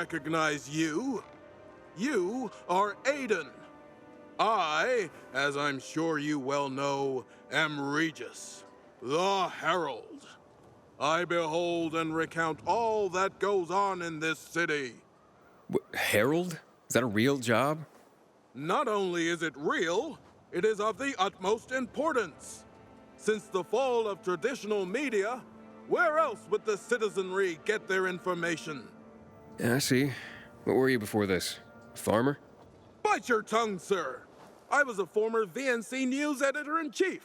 recognize you. You are Aiden. I, as I'm sure you well know, am Regis, the Herald. I behold and recount all that goes on in this city. Herald? Is that a real job? Not only is it real, it is of the utmost importance. Since the fall of traditional media, where else would the citizenry get their information? Yeah, I see. What were you before this? A farmer? Bite your tongue, sir. I was a former VNC News Editor-in-Chief,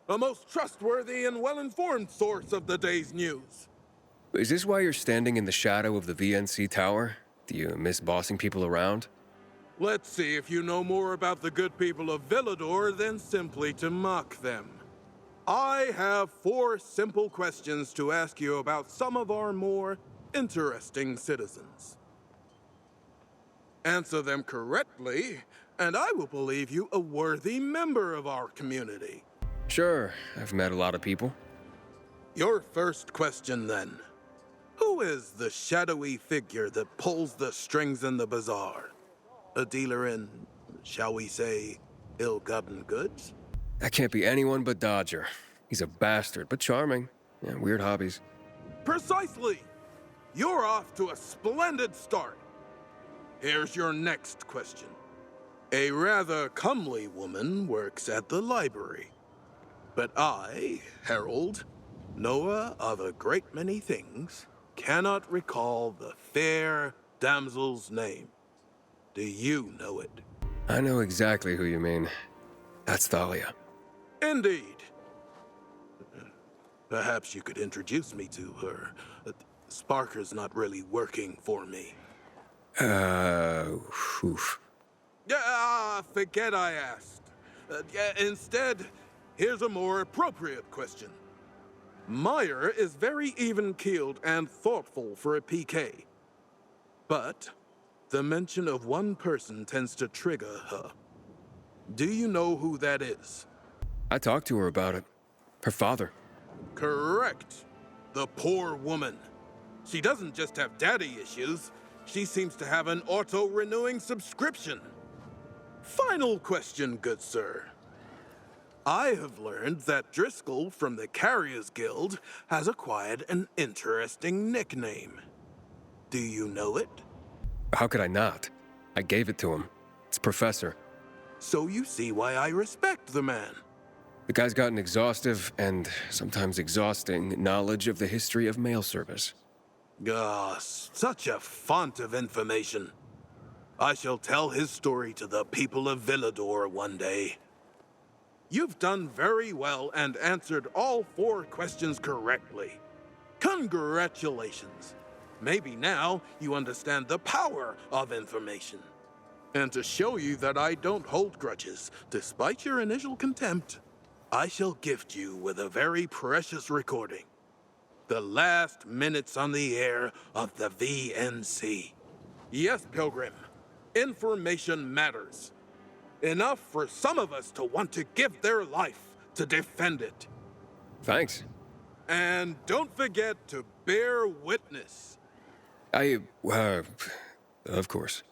a most trustworthy and well-informed source of the day's news. Is this why you're standing in the shadow of the VNC tower? Do you miss bossing people around? Let's see if you know more about the good people of Villador than simply to mock them. I have 4 simple questions to ask you about some of our more interesting citizens. Answer them correctly, and I will believe you a worthy member of our community. Sure, I've met a lot of people. Your first question, then. Who is the shadowy figure that pulls the strings in the bazaar? A dealer in, shall we say, ill-gotten goods? That can't be anyone but Dodger. He's a bastard, but charming. Yeah, weird hobbies. Precisely! You're off to a splendid start. Here's your next question. A rather comely woman works at the library. But I, Harold, knower of a great many things, cannot recall the fair damsel's name. Do you know it? I know exactly who you mean. That's Thalia. Indeed. Perhaps you could introduce me to her. Sparker's not really working for me. Oof. Forget I asked. Instead, here's a more appropriate question. Meyer is very even-keeled and thoughtful for a PK. But the mention of one person tends to trigger her. Do you know who that is? I talked to her about it. Her father. Correct. The poor woman. She doesn't just have daddy issues. She seems to have an auto-renewing subscription. Final question, good sir. I have learned that Driscoll from the Carriers Guild has acquired an interesting nickname. Do you know it? How could I not? I gave it to him. It's Professor. So you see why I respect the man. The guy's got an exhaustive and sometimes exhausting knowledge of the history of mail service. Such a font of information. I shall tell his story to the people of Villador one day. You've done very well and answered all 4 questions correctly. Congratulations. Maybe now you understand the power of information. And to show you that I don't hold grudges, despite your initial contempt, I shall gift you with a very precious recording. The last minutes on the air of the VNC. Yes, Pilgrim. Information matters. Enough for some of us to want to give their life to defend it. Thanks. And don't forget to bear witness. Of course.